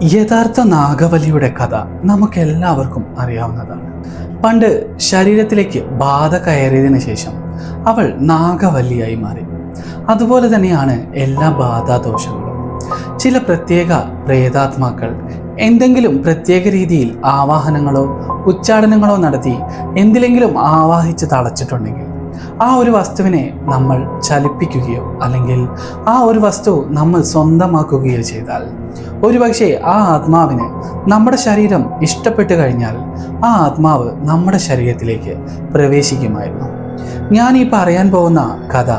യഥാർത്ഥ നാഗവല്ലിയുടെ കഥ നമുക്കെല്ലാവർക്കും അറിയാവുന്നതാണ്. പണ്ട് ശരീരത്തിലേക്ക് ബാധ കയറിയതിനു ശേഷം അവൾ നാഗവല്ലിയായി മാറി. അതുപോലെ തന്നെയാണ് എല്ലാ ബാധാദോഷങ്ങളും. ചില പ്രത്യേക പ്രേതാത്മാക്കൾ എന്തെങ്കിലും പ്രത്യേക രീതിയിൽ ആവാഹനങ്ങളോ ഉച്ചാടനങ്ങളോ നടത്തി എന്തിലെങ്കിലും ആവാഹിച്ച് തളച്ചിട്ടുണ്ടെങ്കിൽ ആ ഒരു വസ്തുവിനെ നമ്മൾ ചലിപ്പിക്കുകയോ അല്ലെങ്കിൽ ആ ഒരു വസ്തു നമ്മൾ സ്വന്തമാക്കുകയോ ചെയ്താൽ ഒരുപക്ഷെ ആ ആത്മാവിന് നമ്മുടെ ശരീരം ഇഷ്ടപ്പെട്ടു കഴിഞ്ഞാൽ ആ ആത്മാവ് നമ്മുടെ ശരീരത്തിലേക്ക് പ്രവേശിക്കുമായിരുന്നു. ഞാൻ ഈ പറയാൻ പോകുന്ന കഥ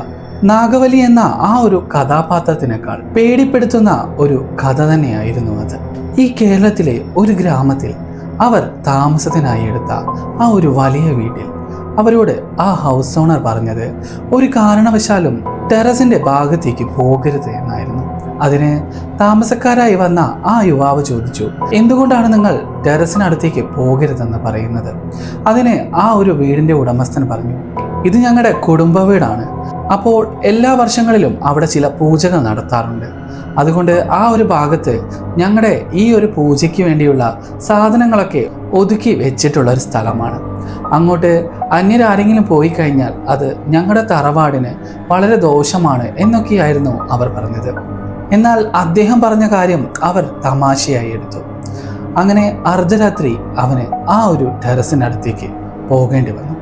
നാഗവല്ലി എന്ന ആ ഒരു കഥാപാത്രത്തിനേക്കാൾ പേടിപ്പെടുത്തുന്ന ഒരു കഥ തന്നെയായിരുന്നു അത്. ഈ കേരളത്തിലെ ഒരു ഗ്രാമത്തിൽ അവർ താമസത്തിനായി എടുത്ത ആ ഒരു വലിയ വീട്ടിൽ അവരോട് ആ ഹൗസ് ഓണർ പറഞ്ഞത് ഒരു കാരണവശാലും ടെറസിന്റെ ഭാഗത്തേക്ക് പോകരുത് എന്നായിരുന്നു. അതിന് താമസക്കാരായി വന്ന ആ യുവാവ് ചോദിച്ചു, എന്തുകൊണ്ടാണ് നിങ്ങൾ ടെറസിനടുത്തേക്ക് പോകരുതെന്ന് പറയുന്നത്? അതിന് ആ ഒരു വീടിന്റെ ഉടമസ്ഥൻ പറഞ്ഞു, ഇത് ഞങ്ങളുടെ കുടുംബ വീടാണ്. അപ്പോൾ എല്ലാ വർഷങ്ങളിലും അവിടെ ചില പൂജകൾ നടത്താറുണ്ട്. അതുകൊണ്ട് ആ ഒരു ഭാഗത്ത് ഞങ്ങളുടെ ഈ ഒരു പൂജയ്ക്ക് വേണ്ടിയുള്ള സാധനങ്ങളൊക്കെ ഒതുക്കി വെച്ചിട്ടുള്ള ഒരു സ്ഥലമാണ്. അങ്ങോട്ട് അന്യരാരെങ്കിലും പോയി കഴിഞ്ഞാൽ അത് ഞങ്ങളുടെ തറവാടിന് വളരെ ദോഷമാണ് എന്നൊക്കെയായിരുന്നു അവർ പറഞ്ഞത്. എന്നാൽ അദ്ദേഹം പറഞ്ഞ കാര്യം അവർ തമാശയായി എടുത്തു. അങ്ങനെ അർദ്ധരാത്രി അവന് ആ ഒരു ടെറസിനടുത്തേക്ക് പോകേണ്ടി വന്നു.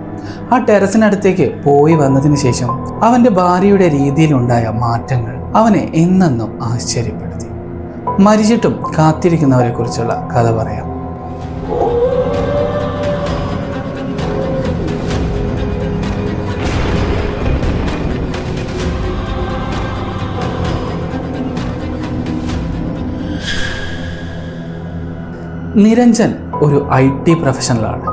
ആ ടെറസിനടുത്തേക്ക് പോയി വന്നതിന് ശേഷം അവൻ്റെ ഭാര്യയുടെ രീതിയിലുണ്ടായ മാറ്റങ്ങൾ അവനെ എന്നെന്നും ആശ്ചര്യപ്പെടുത്തി. മരിച്ചിട്ടും കാത്തിരിക്കുന്നവരെ കുറിച്ചുള്ള കഥ പറയാം. നിരഞ്ജൻ ഒരു IT പ്രൊഫഷണലാണ്.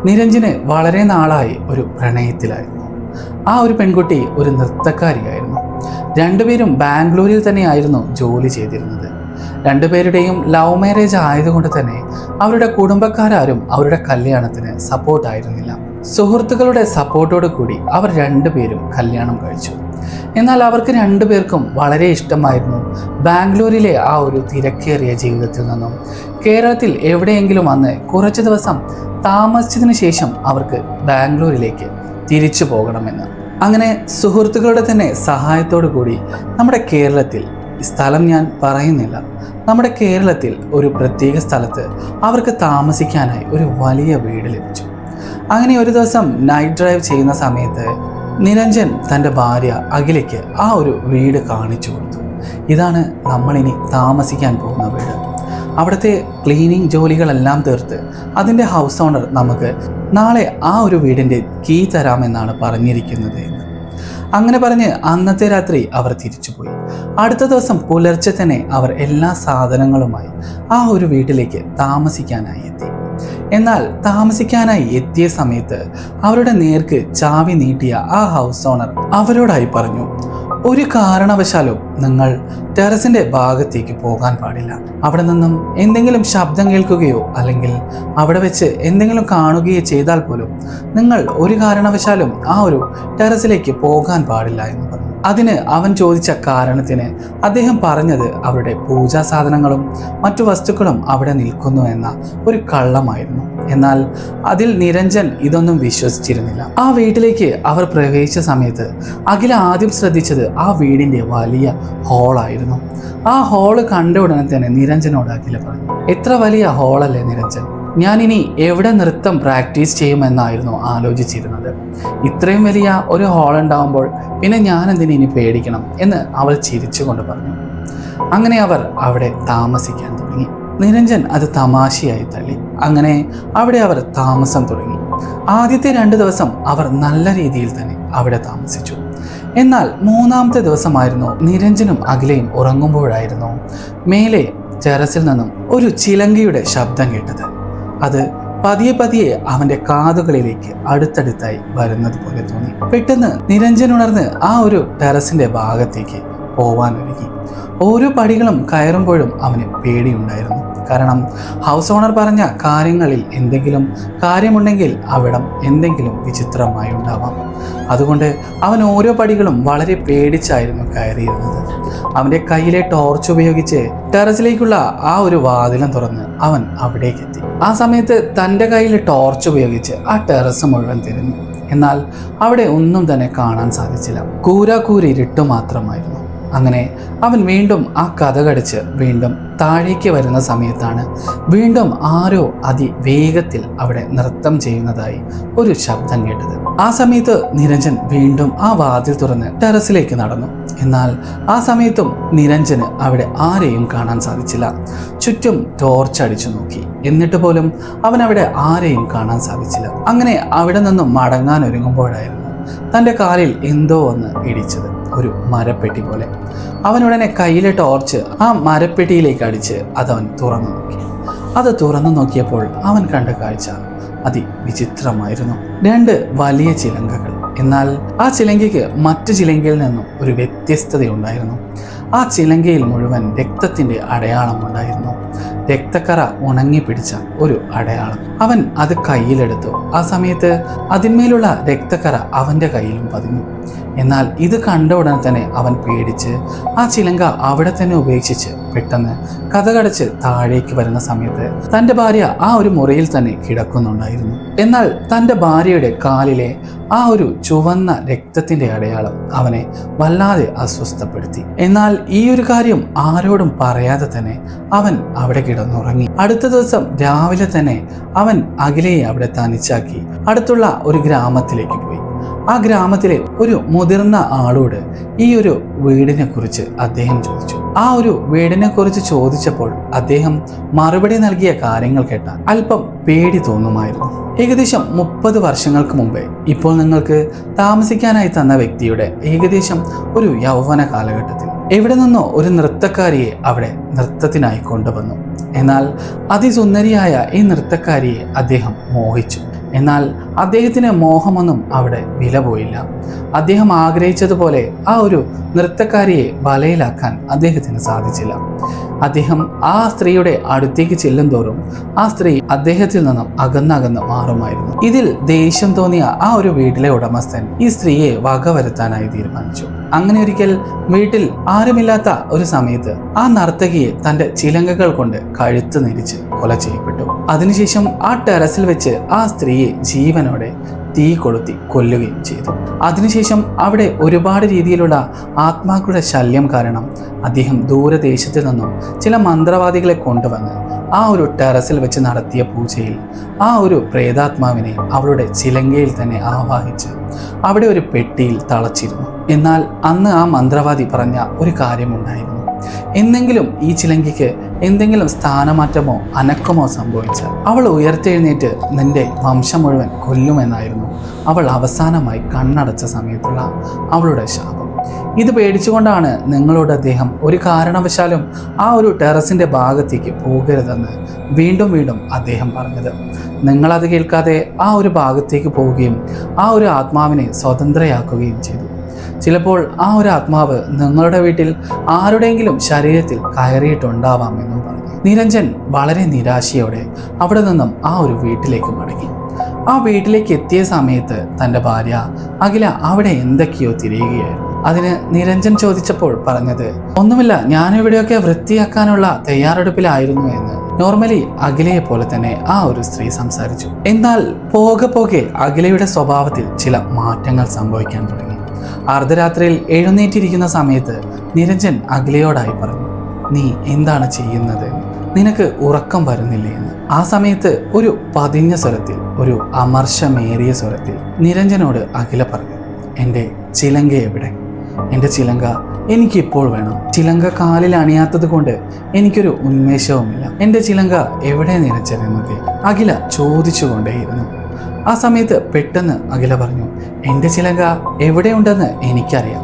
നിരഞ്ജന് വളരെ നാളായി ഒരു പ്രണയത്തിലായിരുന്നു. ആ ഒരു പെൺകുട്ടി ഒരു നൃത്തക്കാരിയായിരുന്നു. രണ്ടുപേരും ബാംഗ്ലൂരിൽ തന്നെയായിരുന്നു ജോലി ചെയ്തിരുന്നത്. രണ്ടുപേരുടെയും ലവ് മാരേജ് ആയതുകൊണ്ട് തന്നെ അവരുടെ കുടുംബക്കാരും അവരുടെ കല്യാണത്തിന് സപ്പോർട്ടായിരുന്നില്ല. സുഹൃത്തുക്കളുടെ സപ്പോർട്ടോട് കൂടി അവർ രണ്ടുപേരും കല്യാണം കഴിച്ചു. എന്നാൽ അവർക്ക് രണ്ടുപേർക്കും വളരെ ഇഷ്ടമായിരുന്നു ബാംഗ്ലൂരിലെ ആ ഒരു തിരക്കേറിയ ജീവിതത്തിൽ നിന്നും കേരളത്തിൽ എവിടെയെങ്കിലും വന്ന് കുറച്ച് ദിവസം താമസിച്ചതിന് ശേഷം അവർക്ക് ബാംഗ്ലൂരിലേക്ക് തിരിച്ചു പോകണമെന്ന്. അങ്ങനെ സുഹൃത്തുക്കളുടെ തന്നെ സഹായത്തോടു കൂടി നമ്മുടെ കേരളത്തിൽ, സ്ഥലം ഞാൻ പറയുന്നില്ല, നമ്മുടെ കേരളത്തിൽ ഒരു പ്രത്യേക സ്ഥലത്ത് അവർക്ക് താമസിക്കാനായി ഒരു വലിയ വീട് ലഭിച്ചു. അങ്ങനെ ഒരു ദിവസം നൈറ്റ് ഡ്രൈവ് ചെയ്യുന്ന സമയത്ത് നിരഞ്ജൻ തൻ്റെ ഭാര്യ അഖിലയ്ക്ക് ആ ഒരു വീട് കാണിച്ചു കൊടുത്തു. ഇതാണ് നമ്മളിനി താമസിക്കാൻ പോകുന്ന വീട്. അവിടുത്തെ ക്ലീനിങ് ജോലികളെല്ലാം തീർത്ത് അതിൻ്റെ ഹൗസ് ഓണർ നമുക്ക് നാളെ ആ ഒരു വീടിൻ്റെ കീ തരാമെന്നാണ് പറഞ്ഞിരിക്കുന്നത് എന്ന്. അങ്ങനെ പറഞ്ഞ് അന്നത്തെ രാത്രി അവർ തിരിച്ചുപോയി. അടുത്ത ദിവസം പുലർച്ചെ തന്നെ അവർ എല്ലാ സാധനങ്ങളുമായി ആ ഒരു വീട്ടിലേക്ക് താമസിക്കാനായി എത്തി. എന്നാൽ താമസിക്കാനായി എത്തിയ സമയത്ത് അവരുടെ നേർക്ക് ചാവി നീട്ടിയ ആ ഹൗസ് ഓണർ അവരോടായി പറഞ്ഞു, ഒരു കാരണവശാലും നിങ്ങൾ ടെറസിന്റെ ഭാഗത്തേക്ക് പോകാൻ പാടില്ല. അവിടെ നിന്നും എന്തെങ്കിലും ശബ്ദം കേൾക്കുകയോ അല്ലെങ്കിൽ അവിടെ വെച്ച് എന്തെങ്കിലും കാണുകയോ ചെയ്താൽ പോലും നിങ്ങൾ ഒരു കാരണവശാലും ആ ഒരു ടെറസിലേക്ക് പോകാൻ പാടില്ല എന്ന് പറഞ്ഞു. അതിന് അവൻ ചോദിച്ച കാരണത്തിന് അദ്ദേഹം പറഞ്ഞത് അവരുടെ പൂജാ സാധനങ്ങളും മറ്റു വസ്തുക്കളും അവിടെ നിൽക്കുന്നു എന്ന ഒരു കള്ളമായിരുന്നു. എന്നാൽ അതിൽ നിരഞ്ജൻ ഇതൊന്നും വിശ്വസിച്ചിരുന്നില്ല. ആ വീട്ടിലേക്ക് അവർ പ്രവേശിച്ച സമയത്ത് അഖില ആദ്യം ശ്രദ്ധിച്ചത് ആ വീടിന്റെ വലിയ ഹാളായിരുന്നു. ആ ഹാള് കണ്ട ഉടനെ തന്നെ നിരഞ്ജനോട് അഖില പറഞ്ഞു, എത്ര വലിയ ഹാളല്ലേ നിരഞ്ജൻ, ഞാനിനി എവിടെ നൃത്തം പ്രാക്ടീസ് ചെയ്യുമെന്നായിരുന്നു ആലോചിച്ചിരുന്നത്. ഇത്രയും വലിയ ഒരു ഹാൾ ഉണ്ടാകുമ്പോൾ പിന്നെ ഞാൻ എന്തിനു ഇനി പേടിക്കണം എന്ന് അവൾ ചിരിച്ചുകൊണ്ട് പറഞ്ഞു. അങ്ങനെ അവർ അവിടെ താമസിക്കാൻ തുടങ്ങി. നിരഞ്ജൻ അത് തമാശയായി തള്ളി. അങ്ങനെ അവിടെ അവർ താമസം തുടങ്ങി. ആദ്യത്തെ 2 ദിവസം അവർ നല്ല രീതിയിൽ തന്നെ അവിടെ താമസിച്ചു. എന്നാൽ 3ാമത്തെ ദിവസമായിരുന്നു നിരഞ്ജനും അഖിലയും ഉറങ്ങുമ്പോഴായിരുന്നു മേലെ ടെറസിൽ നിന്നും ഒരു ചിലങ്കയുടെ ശബ്ദം കേട്ടത്. അത് പതിയെ പതിയെ അവന്റെ കാതുകളിലേക്ക് അടുത്തടുത്തായി വരുന്നത് പോലെ തോന്നി. പെട്ടെന്ന് നിരഞ്ജൻ ഉണർന്ന് ആ ഒരു ടെറസിന്റെ ഭാഗത്തേക്ക് പോവാൻ ഒരുങ്ങി. ഓരോ പടികളും കയറുമ്പോഴും അവന് പേടിയുണ്ടായിരുന്നു. കാരണം ഹൗസ് ഓണർ പറഞ്ഞ കാര്യങ്ങളിൽ എന്തെങ്കിലും കാര്യമുണ്ടെങ്കിൽ അവിടം എന്തെങ്കിലും വിചിത്രമായി ഉണ്ടാവാം. അതുകൊണ്ട് അവൻ ഓരോ പടികളും വളരെ പേടിച്ചായിരുന്നു കയറിയിരുന്നത്. അവൻ്റെ കയ്യിലെ ടോർച്ച് ഉപയോഗിച്ച് ടെറസിലേക്കുള്ള ആ ഒരു വാതിലും തുറന്ന് അവൻ അവിടേക്ക് എത്തി. ആ സമയത്ത് തൻ്റെ കയ്യിൽ ടോർച്ച് ഉപയോഗിച്ച് ആ ടെറസ് മുഴുവൻ തിരിഞ്ഞു. എന്നാൽ അവിടെ ഒന്നും തന്നെ കാണാൻ സാധിച്ചില്ല. കൂരാക്കൂരി ഇരുട്ട് മാത്രമായിരുന്നു. അങ്ങനെ അവൻ വീണ്ടും ആ കതകടിച്ച് വീണ്ടും താഴേക്ക് വരുന്ന സമയത്താണ് വീണ്ടും ആരോ അതിവേഗത്തിൽ അവിടെ നൃത്തം ചെയ്യുന്നതായി ഒരു ശബ്ദം കേട്ടത്. ആ സമയത്ത് നിരഞ്ജൻ വീണ്ടും ആ വാതിൽ തുറന്ന് ടെറസിലേക്ക് നടന്നു. എന്നാൽ ആ സമയത്തും നിരഞ്ജന് അവിടെ ആരെയും കാണാൻ സാധിച്ചില്ല. ചുറ്റും ടോർച്ച് അടിച്ചു നോക്കി, എന്നിട്ട് പോലും അവൻ അവിടെ ആരെയും കാണാൻ സാധിച്ചില്ല. അങ്ങനെ അവിടെ നിന്നും മടങ്ങാൻ ഒരുങ്ങുമ്പോഴായിരുന്നു തൻ്റെ കാലിൽ എന്തോ ഒന്ന് ഇടിച്ചത്, ഒരു മരപ്പെട്ടി പോലെ. അവനുടനെ കയ്യിലെ ടോർച്ച് ആ മരപ്പെട്ടിയിലേക്ക് അടിച്ച് അതവൻ തുറന്നു നോക്കി. അത് തുറന്നു നോക്കിയപ്പോൾ അവൻ കണ്ട കാഴ്ച അതിവിചിത്രമായിരുന്നു. 2 വലിയ ചിലങ്കകൾ. എന്നാൽ ആ ചിലങ്കയ്ക്ക് മറ്റു ചിലങ്കയിൽ നിന്നും ഒരു വ്യത്യസ്തതയുണ്ടായിരുന്നു. ആ ചിലങ്കയിൽ മുഴുവൻ രക്തത്തിൻ്റെ അടയാളമുണ്ടായിരുന്നു. രക്തക്കറ ഉണങ്ങിപ്പിടിച്ച ഒരു അടയാളം. അവൻ അത് കയ്യിലെടുത്തു. ആ സമയത്ത് അതിന്മേലുള്ള രക്തക്കറ അവൻ്റെ കയ്യിലും പതിഞ്ഞു. എന്നാൽ ഇത് കണ്ട ഉടനെ തന്നെ അവൻ പേടിച്ച് ആ ചിലങ്ക അവിടെ തന്നെ ഉപേക്ഷിച്ച് പെട്ടെന്ന് കതകടച്ച് താഴേക്ക് വരുന്ന സമയത്ത് തൻ്റെ ഭാര്യ ആ ഒരു മുറിയിൽ തന്നെ കിടക്കുന്നുണ്ടായിരുന്നു. എന്നാൽ തൻ്റെ ഭാര്യയുടെ കാലിലെ ആ ഒരു ചുവന്ന രക്തത്തിൻ്റെ അടയാളം അവനെ വല്ലാതെ അസ്വസ്ഥപ്പെടുത്തി. എന്നാൽ ഈ ഒരു കാര്യം ആരോടും പറയാതെ തന്നെ അവൻ അവിടെ കിടന്നുറങ്ങി. അടുത്ത ദിവസം രാവിലെ തന്നെ അവൻ അഖിലയെ അവിടെ തനിച്ചാക്കി അടുത്തുള്ള ഒരു ഗ്രാമത്തിലേക്ക് പോയി. ആ ഗ്രാമത്തിലെ ഒരു മുതിർന്ന ആളോട് ഈ ഒരു വീടിനെ കുറിച്ച് അദ്ദേഹം ചോദിച്ചു. ആ ഒരു വീടിനെ കുറിച്ച് ചോദിച്ചപ്പോൾ അദ്ദേഹം മറുപടി നൽകിയ കാര്യങ്ങൾ കേട്ടാൽ അല്പം പേടി തോന്നുമായിരുന്നു. ഏകദേശം 30 വർഷങ്ങൾക്ക് മുമ്പേ ഇപ്പോൾ നിങ്ങൾക്ക് താമസിക്കാനായി തന്ന വ്യക്തിയുടെ ഏകദേശം ഒരു യൗവന കാലഘട്ടത്തിൽ എവിടെ നിന്നോ ഒരു നൃത്തക്കാരിയെ അവിടെ നൃത്തത്തിനായി കൊണ്ടുവന്നു. എന്നാൽ അതിസുന്ദരിയായ ഈ നൃത്തക്കാരിയെ അദ്ദേഹം മോഹിച്ചു. എന്നാൽ അദ്ദേഹത്തിന് മോഹമൊന്നും അവിടെ വില പോയില്ല. അദ്ദേഹം ആഗ്രഹിച്ചതുപോലെ ആ ഒരു നൃത്തക്കാരിയെ വലയിലാക്കാൻ അദ്ദേഹത്തിന് സാധിച്ചില്ല. അദ്ദേഹം ആ സ്ത്രീയുടെ അടുത്തേക്ക് ചെല്ലും തോറും ആ സ്ത്രീ അദ്ദേഹത്തിൽ നിന്നും അകന്നകന്ന് മാറുമായിരുന്നു. ഇതിൽ ദേഷ്യം തോന്നിയ ആ ഒരു വീട്ടിലെ ഉടമസ്ഥൻ ഈ സ്ത്രീയെ വകവരുത്താനായി തീരുമാനിച്ചു. അങ്ങനെ ഒരിക്കൽ വീട്ടിൽ ആരുമില്ലാത്ത ഒരു സമയത്ത് ആ നർത്തകിയെ തൻ്റെ ചിലങ്കകൾ കൊണ്ട് കഴുത്ത് നെരിച്ച് കൊല ചെയ്യപ്പെട്ടു. അതിനുശേഷം ആ ടെറസിൽ വെച്ച് ആ സ്ത്രീയെ ജീവനോടെ തീ കൊളുത്തി കൊല്ലുകയും ചെയ്തു. അതിനുശേഷം അവിടെ ഒരുപാട് രീതിയിലുള്ള ആത്മാക്കളുടെ ശല്യം കാരണം അദ്ദേഹം ദൂരദേശത്ത് നിന്നും ചില മന്ത്രവാദികളെ കൊണ്ടുവന്ന് ആ ഒരു ടെറസിൽ വെച്ച് നടത്തിയ പൂജയിൽ ആ ഒരു പ്രേതാത്മാവിനെ അവളുടെ ചിലങ്കയിൽ തന്നെ ആവാഹിച്ച് അവിടെ ഒരു പെട്ടിയിൽ തളച്ചിരുന്നു. എന്നാൽ അന്ന് ആ മന്ത്രവാദി പറഞ്ഞ ഒരു കാര്യമുണ്ടായിരുന്നു. എന്നെങ്കിലും ഈ ചിലങ്കയ്ക്ക് എന്തെങ്കിലും സ്ഥാനമാറ്റമോ അനക്കമോ സംഭവിച്ചാൽ അവൾ ഉയർത്തെഴുന്നേറ്റ് നിന്റെ വംശം മുഴുവൻ കൊല്ലുമെന്നായിരുന്നു അവൾ അവസാനമായി കണ്ണടച്ച സമയത്തുള്ള അവളുടെ ശാപം. ഇത് പേടിച്ചുകൊണ്ടാണ് നിങ്ങളോട് അദ്ദേഹം ഒരു കാരണവശാലും ആ ഒരു ടെറസിൻ്റെ ഭാഗത്തേക്ക് പോകരുതെന്ന് വീണ്ടും വീണ്ടും അദ്ദേഹം പറഞ്ഞത്. നിങ്ങളത് കേൾക്കാതെ ആ ഒരു ഭാഗത്തേക്ക് പോവുകയും ആ ഒരു ആത്മാവിനെ സ്വതന്ത്രയാക്കുകയും ചെയ്തു. ചിലപ്പോൾ ആ ഒരു ആത്മാവ് നിങ്ങളുടെ വീട്ടിൽ ആരുടെയെങ്കിലും ശരീരത്തിൽ കയറിയിട്ടുണ്ടാവാമെന്നും പറഞ്ഞു. നിരഞ്ജൻ വളരെ നിരാശയോടെ അവിടെ നിന്നും ആ ഒരു വീട്ടിലേക്ക് മടങ്ങി. ആ വീട്ടിലേക്ക് എത്തിയ സമയത്ത് തൻ്റെ ഭാര്യ അഖില അവിടെ എന്തൊക്കെയോ തിരയുകയായിരുന്നു. അതിന് നിരഞ്ജൻ ചോദിച്ചപ്പോൾ പറഞ്ഞത്, ഒന്നുമില്ല, ഞാനിവിടെയൊക്കെ വൃത്തിയാക്കാനുള്ള തയ്യാറെടുപ്പിലായിരുന്നു എന്ന് നോർമലി അഖിലയെ പോലെ തന്നെ ആ ഒരു സ്ത്രീ സംസാരിച്ചു. എന്നാൽ പോകെ പോകെ അഖിലയുടെ സ്വഭാവത്തിൽ ചില മാറ്റങ്ങൾ സംഭവിക്കാൻ തുടങ്ങി. അർദ്ധരാത്രിയിൽ എഴുന്നേറ്റിരിക്കുന്ന സമയത്ത് നിരഞ്ജൻ അഖിലയോടായി പറഞ്ഞു, നീ എന്താണ് ചെയ്യുന്നത്? നിനക്ക് ഉറക്കം വരുന്നില്ലേ എന്ന്. ആ സമയത്ത് ഒരു പതിഞ്ഞ സ്വരത്തിൽ, ഒരു അമർഷമേറിയ സ്വരത്തിൽ നിരഞ്ജനോട് അഖില പറഞ്ഞു, എൻ്റെ ചിലങ്ക എവിടെ? എൻ്റെ ചിലങ്ക എനിക്കിപ്പോൾ വേണം. ചിലങ്ക കാലിൽ അണിയാത്തത് കൊണ്ട് എനിക്കൊരു ഉന്മേഷവുമില്ല. എൻ്റെ ചിലങ്ക എവിടെ നിരഞ്ജൻ എന്നൊക്കെ അഖില ചോദിച്ചുകൊണ്ടേയിരുന്നു. ആ സമയത്ത് പെട്ടെന്ന് അഖില പറഞ്ഞു, എൻ്റെ ചിലങ്ക എവിടെയുണ്ടെന്ന് എനിക്കറിയാം,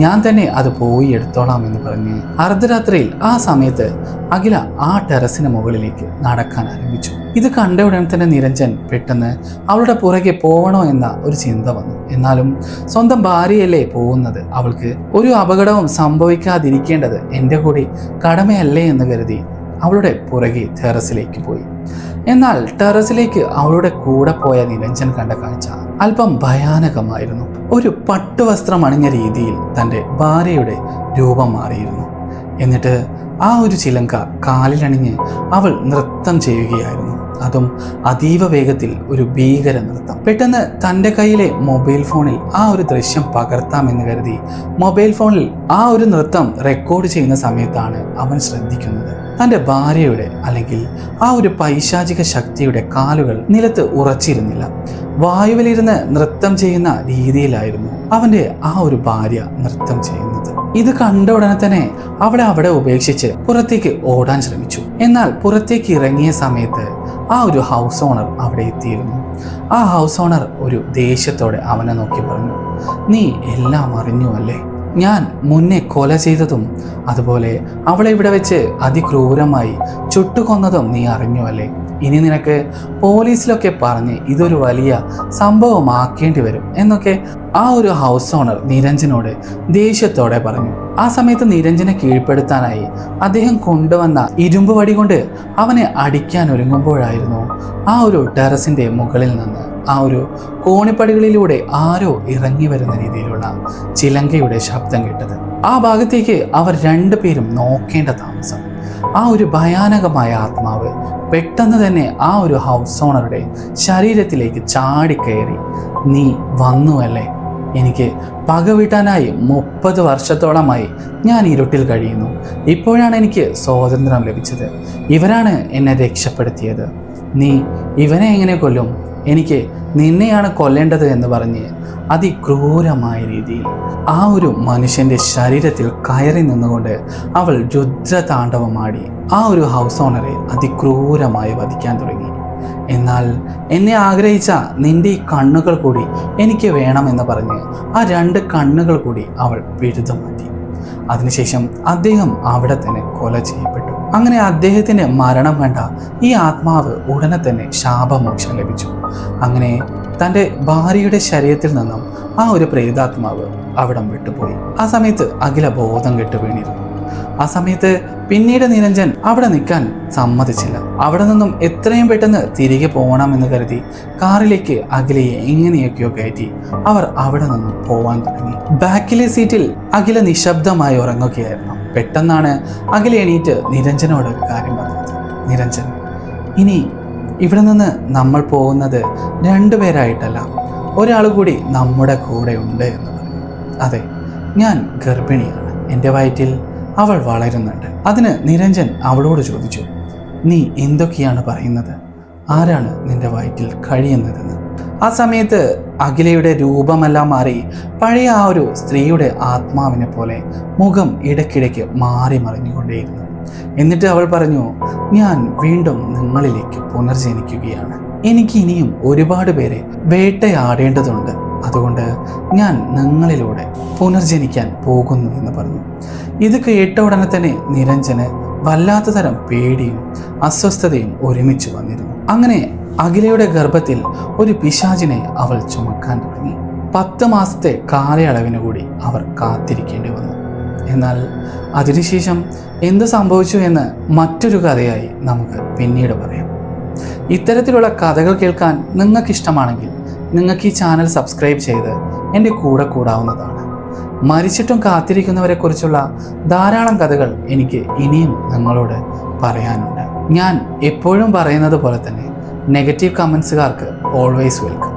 ഞാൻ തന്നെ അത് പോയി എടുത്തോളാം എന്ന് പറഞ്ഞ് അർദ്ധരാത്രിയിൽ ആ സമയത്ത് അഖില ആ ടെറസിന് മുകളിലേക്ക് നടക്കാൻ ആരംഭിച്ചു. ഇത് കണ്ട ഉടൻ തന്നെ നിരഞ്ജൻ പെട്ടെന്ന് അവളുടെ പുറകെ പോകണോ എന്ന ഒരു ചിന്ത വന്നു. എന്നാലും സ്വന്തം ഭാര്യയല്ലേ പോകുന്നത്, അവൾക്ക് ഒരു അപകടവും സംഭവിക്കാതിരിക്കേണ്ടത് എൻ്റെ കൂടി കടമയല്ലേ എന്ന് കരുതി അവളുടെ പുറകെ ടെറസിലേക്ക് പോയി. എന്നാൽ ടെറസിലേക്ക് അവളുടെ കൂടെ പോയ നിരഞ്ജൻ കണ്ട കാഴ്ച അല്പം ഭയാനകമായിരുന്നു. ഒരു പട്ടുവസ്ത്രം അണിഞ്ഞ രീതിയിൽ തൻ്റെ ഭാര്യയുടെ രൂപം മാറിയിരുന്നു. എന്നിട്ട് ആ ഒരു ചിലങ്ക കാലിലണിഞ്ഞ് അവൾ നൃത്തം ചെയ്യുകയായിരുന്നു. അതും അതീവ വേഗത്തിൽ, ഒരു ഭീകര നൃത്തം. പെട്ടെന്ന് തൻ്റെ കയ്യിലെ മൊബൈൽ ഫോണിൽ ആ ഒരു ദൃശ്യം പകർത്താമെന്ന് കരുതി മൊബൈൽ ഫോണിൽ ആ ഒരു നൃത്തം റെക്കോർഡ് ചെയ്യുന്ന സമയത്താണ് അവൻ ശ്രദ്ധിക്കുന്നത് തൻ്റെ ഭാര്യയുടെ, അല്ലെങ്കിൽ ആ ഒരു പൈശാചിക ശക്തിയുടെ കാലുകൾ നിലത്ത് ഉറച്ചിരുന്നില്ല. വായുവിലിരുന്ന് നൃത്തം ചെയ്യുന്ന രീതിയിലായിരുന്നു അവൻ്റെ ആ ഒരു ഭാര്യ നൃത്തം ചെയ്യുന്നത്. ഇത് കണ്ട ഉടനെ തന്നെ അവളെ അവിടെ ഉപേക്ഷിച്ച് പുറത്തേക്ക് ഓടാൻ ശ്രമിച്ചു. എന്നാൽ പുറത്തേക്ക് ഇറങ്ങിയ സമയത്ത് ആ ഒരു ഹൗസ് ഓണർ അവിടെ എത്തിയിരുന്നു. ആ ഹൗസ് ഓണർ ഒരു ദേഷ്യത്തോടെ അവനെ നോക്കി പറഞ്ഞു, നീ എല്ലാം അറിഞ്ഞു അല്ലേ? ഞാൻ മുന്നേ കൊല ചെയ്തതും അതുപോലെ അവളെ ഇവിടെ വെച്ച് അതിക്രൂരമായി ചുട്ടുകൊന്നതും നീ അറിഞ്ഞു അല്ലേ? ഇനി നിനക്ക് പോലീസിലൊക്കെ പറഞ്ഞ് ഇതൊരു വലിയ സംഭവമാക്കേണ്ടി വരും എന്നൊക്കെ ആ ഒരു ഹൗസ് ഓണർ നിരഞ്ജനോട് ദേഷ്യത്തോടെ പറഞ്ഞു. ആ സമയത്ത് നിരഞ്ജനെ കീഴ്പ്പെടുത്താനായി അദ്ദേഹം കൊണ്ടുവന്ന ഇരുമ്പ് വടി കൊണ്ട് അവനെ അടിക്കാൻ ഒരുങ്ങുമ്പോഴായിരുന്നു ആ ഒരു ടെറസിൻ്റെ മുകളിൽ നിന്ന് ആ ഒരു കോണിപ്പടികളിലൂടെ ആരോ ഇറങ്ങി വരുന്ന രീതിയിലുള്ള ചിലങ്കയുടെ ശബ്ദം കേട്ടത്. ആ ഭാഗത്തേക്ക് അവർ രണ്ടുപേരും നോക്കേണ്ട താമസം. ആ ഒരു ഭയാനകമായ ആത്മാവ് പെട്ടെന്ന് തന്നെ ആ ഒരു ഹൗസ് ഓണറുടെ ശരീരത്തിലേക്ക് ചാടിക്കയറി, നീ വന്നുവല്ലേ? എനിക്ക് പക വീട്ടാനായി 30 വർഷത്തോളമായി ഞാൻ ഇരുട്ടിൽ കഴിയുന്നു. ഇപ്പോഴാണ് എനിക്ക് സ്വാതന്ത്ര്യം ലഭിച്ചത്. ഇവരാണ് എന്നെ രക്ഷപ്പെടുത്തിയത്. നീ ഇവനെ എങ്ങനെ കൊല്ലും? എനിക്ക് നിന്നെയാണ് കൊല്ലേണ്ടത് എന്ന് പറഞ്ഞ് അതിക്രൂരമായ രീതിയിൽ ആ ഒരു മനുഷ്യൻ്റെ ശരീരത്തിൽ കയറി നിന്നുകൊണ്ട് അവൾ രുദ്രതാണ്ഡവമാടി ആ ഒരു ഹൗസ് ഓണറെ അതിക്രൂരമായി വധിക്കാൻ തുടങ്ങി. എന്നാൽ എന്നെ ആഗ്രഹിച്ച നിന്റെ ഈ കണ്ണുകൾ കൂടി എനിക്ക് വേണമെന്ന് പറഞ്ഞ് ആ 2 കണ്ണുകൾ കൂടി അവൾ പിഴുതു മാറ്റി. അതിനുശേഷം അദ്ദേഹം അവിടെ തന്നെ കൊല ചെയ്യപ്പെട്ടു. അങ്ങനെ അദ്ദേഹത്തിന് മരണം കണ്ട ഈ ആത്മാവ് ഉടനെ തന്നെ ശാപമോക്ഷം ലഭിച്ചു. അങ്ങനെ തൻ്റെ ഭാര്യയുടെ ശരീരത്തിൽ നിന്നും ആ ഒരു പ്രേതാത്മാവ് അവിടം വിട്ടുപോയി. ആ സമയത്ത് അഖില ബോധം കെട്ട് വീണിരുന്നു. ആ സമയത്ത് പിന്നീട് നിരഞ്ജൻ അവിടെ നിൽക്കാൻ സമ്മതിച്ചില്ല. അവിടെ നിന്നും എത്രയും പെട്ടെന്ന് തിരികെ പോകണമെന്ന് കരുതി കാറിലേക്ക് അഖിലയെ എങ്ങനെയൊക്കെയോ കയറ്റി അവർ അവിടെ നിന്നും പോവാൻ തുടങ്ങി. ബാക്കിലെ സീറ്റിൽ അഖില നിശബ്ദമായി ഉറങ്ങുകയായിരുന്നു. പെട്ടെന്നാണ് അഖില എണീറ്റ് നിരഞ്ജനോട് ഒരു കാര്യം പറഞ്ഞത്. നിരഞ്ജൻ, ഇനി ഇവിടെ നിന്ന് നമ്മൾ പോകുന്നത് 2 പേരായിട്ടല്ല, ഒരാൾ കൂടി നമ്മുടെ കൂടെ ഉണ്ട് എന്ന് പറഞ്ഞു. അതെ, ഞാൻ ഗർഭിണിയാണ്. എൻ്റെ വയറ്റിൽ അവൾ വളരുന്നുണ്ട്. അതിന് നിരഞ്ജൻ അവളോട് ചോദിച്ചു, നീ എന്തൊക്കെയാണ് പറയുന്നത്? ആരാണ് നിന്റെ വയറ്റിൽ കഴിയുന്നതെന്ന്. ആ സമയത്ത് അഖിലയുടെ രൂപമെല്ലാം മാറി പഴയ ആ ഒരു സ്ത്രീയുടെ ആത്മാവിനെ പോലെ മുഖം ഇടയ്ക്കിടയ്ക്ക് മാറി മറിഞ്ഞുകൊണ്ടേയിരുന്നു. എന്നിട്ട് അവൾ പറഞ്ഞു, ഞാൻ വീണ്ടും നിങ്ങളിലേക്ക് പുനർജനിക്കുകയാണ്. എനിക്ക് ഇനിയും ഒരുപാട് പേരെ വേട്ടയാടേണ്ടതുണ്ട്. അതുകൊണ്ട് ഞാൻ നിങ്ങളിലൂടെ പുനർജനിക്കാൻ പോകുന്നു എന്ന് പറഞ്ഞു. ഇത് കേട്ട ഉടനെ തന്നെ നിരഞ്ജന് വല്ലാത്ത തരം പേടിയും അസ്വസ്ഥതയും ഒരുമിച്ച് വന്നിരുന്നു. അങ്ങനെ അഖിലയുടെ ഗർഭത്തിൽ ഒരു പിശാചിനെ അവൾ ചുമക്കാൻ തുടങ്ങി. 10 മാസത്തെ കാലയളവിന് കൂടി അവർ കാത്തിരിക്കേണ്ടി വന്നു. എന്നാൽ അതിനുശേഷം എന്ത് സംഭവിച്ചു എന്ന് മറ്റൊരു കഥയായി നമുക്ക് പിന്നീട് പറയാം. ഇത്തരത്തിലുള്ള കഥകൾ കേൾക്കാൻ നിങ്ങൾക്കിഷ്ടമാണെങ്കിൽ നിങ്ങൾക്ക് ഈ ചാനൽ സബ്സ്ക്രൈബ് ചെയ്ത് എൻ്റെ കൂടെ കൂടാവുന്നതാണ്. മരിച്ചിട്ടും കാത്തിരിക്കുന്നവരെക്കുറിച്ചുള്ള ധാരാളം കഥകൾ എനിക്ക് ഇനിയും നിങ്ങളോട് പറയാനുണ്ട്. ഞാൻ എപ്പോഴും പറയുന്നത് പോലെ തന്നെ നെഗറ്റീവ് കമൻസുകാർക്ക് ഓൾവേസ് വെൽക്കം.